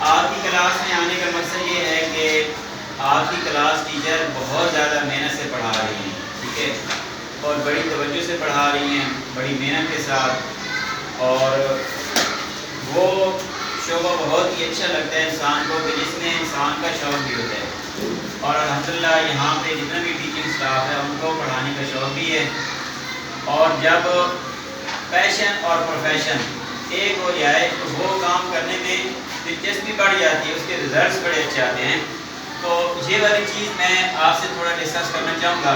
آپ کی کلاس میں آنے کا مقصد یہ ہے کہ آپ کی کلاس ٹیچر بہت زیادہ محنت سے پڑھا رہی ہیں، ٹھیک ہے، اور بڑی توجہ سے پڑھا رہی ہیں، بڑی محنت کے ساتھ، اور وہ شعبہ بہت ہی اچھا لگتا ہے انسان کو کہ جس میں انسان کا شوق بھی ہوتا ہے، اور الحمدللہ یہاں پہ جتنا بھی ٹیچنگ اسٹاف ہے ان کو پڑھانے کا شوق بھی ہے، اور جب پیشن اور پروفیشن ایک ہو جائے تو وہ کام کرنے میں دلچسپی بڑھ جاتی ہے، اس کے ریزلٹس بڑے اچھے آتے ہیں۔ تو یہ والی چیز میں آپ سے تھوڑا ڈسکس کرنا چاہوں گا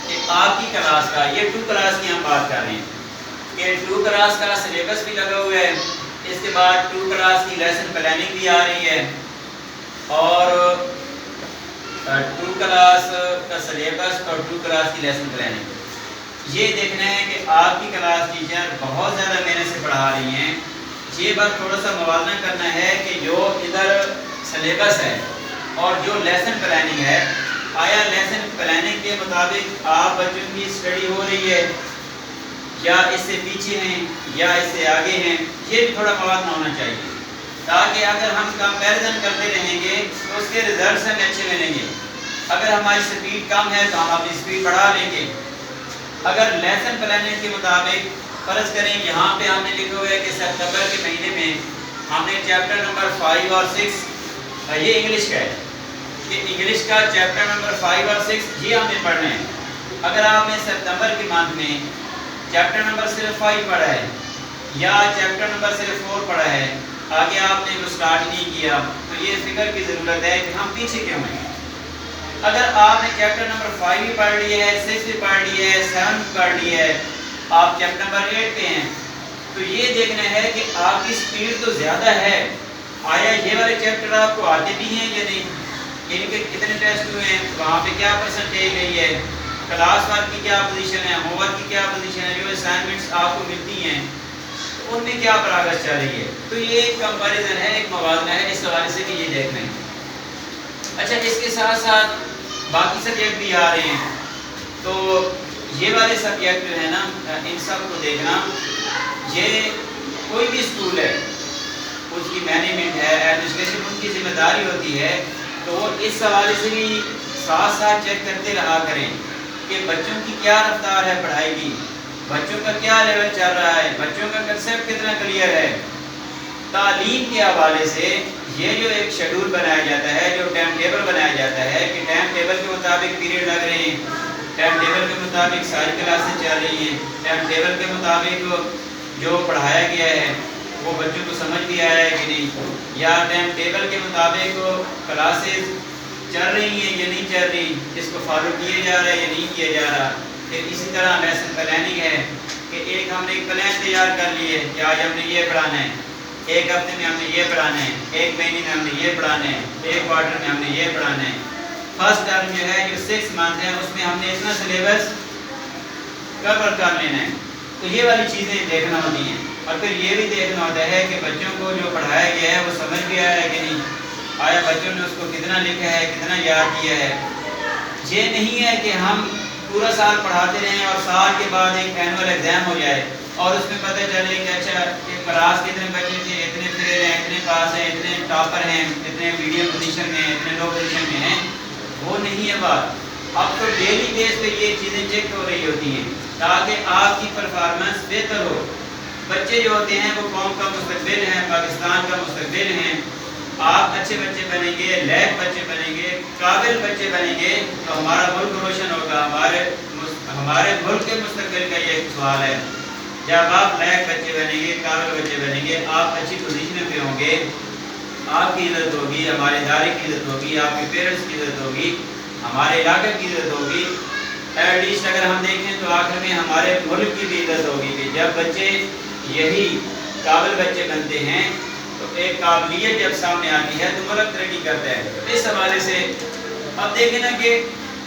کہ آپ کی کلاس کا، یہ 2 کلاس کی ہم بات کر رہے ہیں کہ 2 کلاس کا سلیبس بھی لگا ہوا ہے، اس کے بعد 2 کلاس کی لیسن پلاننگ بھی آ رہی ہے، اور 2 کلاس کا سلیبس اور 2 کلاس کی لیسن پلاننگ۔ یہ دیکھنا ہے کہ آپ کی کلاس ٹیچر بہت زیادہ محنت سے پڑھا رہی ہیں، یہ بات تھوڑا سا موازنہ کرنا ہے کہ جو ادھر سلیبس ہے اور جو لیسن پلاننگ ہے، آیا لیسن پلاننگ کے مطابق آپ بچوں کی اسٹڈی ہو رہی ہے یا اس سے پیچھے ہیں یا اس سے آگے ہیں، یہ بھی تھوڑا موازنہ ہونا چاہیے، تاکہ اگر ہم کمپیریزن کرتے رہیں گے تو اس کے ریزلٹس ہمیں اچھے ملیں گے۔ اگر ہماری سپیڈ کم ہے تو ہم اپنی سپیڈ بڑھا لیں گے۔ اگر لیسن پلاننگ کے مطابق فرض کریں یہاں پہ ہم نے لکھا ہوا ہے کہ ستمبر کے مہینے میں ہم نے چیپٹر نمبر 5 اور 6، یہ انگلش کا ہے کہ انگلش کا چیپٹر نمبر 5 اور 6 یہ ہم نے پڑھنا ہے۔ اگر آپ نے ستمبر کے منتھ میں چیپٹر نمبر صرف 5 پڑھا ہے یا چیپٹر نمبر صرف 4 پڑھا ہے، آگے آپ نے وہ سٹارٹ نہیں کیا، تو یہ فکر کی ضرورت ہے کہ ہم پیچھے کیوں ہیں۔ اگر آپ نے چیپٹر نمبر 5 بھی پڑھ لی ہے، 6 بھی پڑھ لی ہے، 7 بھی پڑھ لی ہے، آپ چیپٹر نمبر 8 پہ ہیں، تو یہ دیکھنا ہے کہ آپ کی سپیڈ تو زیادہ ہے، آیا یہ والے چیپٹر آپ کو آتے بھی ہیں یا نہیں، ان کے کتنے ٹیسٹ ہوئے ہیں، وہاں پہ کیا پرسنٹیج گئی ہے، کلاس ورک کی کیا پوزیشن ہے، ہوم ورک کی کیا پوزیشن ہے، جو اسائنمنٹس آپ کو ملتی ہیں تو ان میں کیا پروگریس چل رہی ہے۔ تو یہ ایک کمپیریزن ہے، ایک موازنہ ہے اس حوالے سے کہ یہ دیکھنا ہے۔ اچھا، اس کے ساتھ ساتھ باقی سبجیکٹ بھی آ رہے ہیں، تو یہ والے سبجیکٹ جو ہے نا، ان سب کو دیکھنا، یہ کوئی بھی اسکول ہے، اس کی مینجمنٹ ہے، ایڈمنسٹریشن، ان کی ذمہ داری ہوتی ہے، تو وہ اس حوالے سے بھی ساتھ ساتھ چیک کرتے رہا کریں کہ بچوں کی کیا رفتار ہے پڑھائی کی، بچوں کا کیا لیول چل رہا ہے، بچوں کا کنسیپٹ کتنا کلیئر ہے۔ تعلیم کے حوالے سے یہ جو ایک شیڈول بنایا جاتا ہے، جو ٹائم ٹیبل بنایا جاتا ہے کہ ٹائم ٹیبل کے مطابق پیریڈ لگ رہے ہیں، ٹائم ٹیبل کے مطابق ساری کلاسیں چل رہی ہیں، ٹائم ٹیبل کے مطابق جو پڑھایا گیا ہے وہ بچوں کو سمجھ بھی آیا ہے کہ نہیں، یا ٹائم ٹیبل کے مطابق کلاسز چل رہی ہیں یا نہیں چل رہی، اس کو فالو کیا جا رہا ہے یا نہیں کیا جا رہا۔ پھر اسی طرح لیسن پلاننگ ہے کہ ایک ہم نے ایک پلان تیار کر لی ہے کہ آج ہم نے یہ پڑھانا ہے، ایک ہفتے میں ہم نے یہ پڑھانا ہے، ایک مہینے میں ہم نے یہ پڑھانا ہے، ایک کوارٹر میں ہم نے یہ پڑھانا ہے۔ فرسٹ ٹرم جو ہے، جو 6 منتھ ہے، اس میں ہم نے اتنا سلیبس کور کر لینا ہے۔ تو یہ والی چیزیں دیکھنا ہوتی ہیں، اور پھر یہ بھی دیکھنا ہوتا ہے کہ بچوں کو جو پڑھایا گیا ہے وہ سمجھ بھی آیا ہے کہ نہیں، آیا بچوں نے اس کو کتنا لکھا ہے، کتنا یاد کیا ہے۔ یہ نہیں ہے کہ ہم پورا سال پڑھاتے رہیں اور سال کے بعد ایک اینول ایگزام ہو جائے اور اس میں پتہ چلے کہ اچھا کہ کلاس کے اتنے بچے تھے، اتنے فیل ہیں، اتنے پاس ہیں، اتنے ٹاپر ہیں، اتنے میڈیم پوزیشن میں ہیں، اتنے لو پوزیشن میں ہیں، وہ نہیں ہے بات۔ اب تو ڈیلی بیس پہ یہ چیزیں چیک ہو رہی ہوتی ہیں تاکہ آپ کی پرفارمنس بہتر ہو۔ بچے جو ہوتے ہیں وہ قوم کا مستقبل ہیں، پاکستان کا مستقبل ہیں۔ آپ اچھے بچے بنیں گے، لائق بچے بنیں گے، قابل بچے بنیں گے تو ہمارا ملک روشن ہوگا۔ ہمارے ملک کے مستقبل کا یہ ایک سوال ہے۔ جب آپ لائق بچے بنیں گے، قابل بچے بنیں گے، آپ اچھی پوزیشن پہ ہوں گے، آپ کی عزت ہوگی، ہمارے ادارے کی عزت ہوگی، آپ کے پیرنٹس کی عزت ہوگی، ہمارے علاقے کی عزت ہوگی، ایٹ لیسٹ اگر ہم دیکھیں تو آخر میں ہمارے ملک کی بھی عزت ہوگی کہ جب بچے یہی قابل بچے بنتے ہیں تو ایک قابلیت جب سامنے آتی ہے تو ملک ترقی کرتا ہے۔ اس حوالے سے اب دیکھیں نا کہ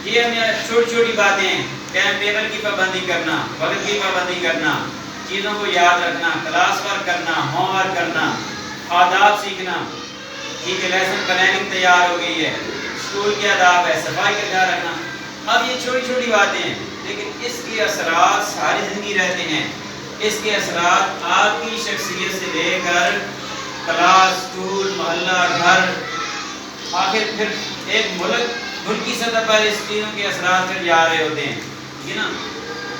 یہ ہمیں چھوٹی چھوٹی باتیں ہیں، ٹائم ٹیبل کی پابندی کرنا، وقت کی پابندی کرنا، چیزوں کو یاد رکھنا، کلاس ورک کرنا، ہوم ورک کرنا، آداب سیکھنا، ٹھیک ہے، لیسن پلاننگ تیار ہو گئی ہے، اسکول کے آداب ہے، صفائی کا خیال رکھنا۔ اب یہ چھوٹی چھوٹی باتیں ہیں لیکن اس کے اثرات ساری زندگی رہتے ہیں۔ اس کے اثرات آپ کی شخصیت سے لے کر کلاس، اسکول، محلہ، گھر، آخر پھر ایک ملک کی سطح پر اس چیزوں کے اثرات پھر جا رہے ہوتے ہیں، ٹھیک ہے نا.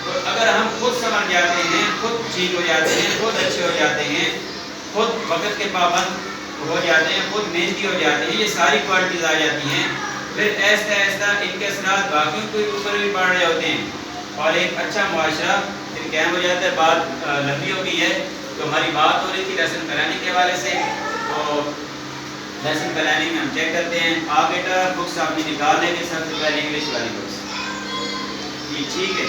تو اگر ہم خود سمجھ جاتے ہیں، خود ٹھیک ہو جاتے ہیں، خود اچھے ہو جاتے ہیں، خود وقت کے پابند ہو جاتے ہیں، خود محنتی ہو جاتے ہیں، یہ ساری کوالٹیز آ جاتی ہیں، پھر ایسا ایسا ان کے اثرات باقیوں کے اوپر بھی پڑ رہے ہوتے ہیں اور ایک اچھا معاشرہ پھر قائم ہو جاتا ہے. بات لمبی ہو گئی ہے، تو ہماری بات ہو رہی تھی لیسن پلاننگ کے حوالے سے. تو لیسن پلاننگ ہم چیک کرتے ہیں. آپ بیٹا بکس آپ نے نکال لیں گے، سب سے پہلے انگلش والی بکس. جی ٹھیک ہے.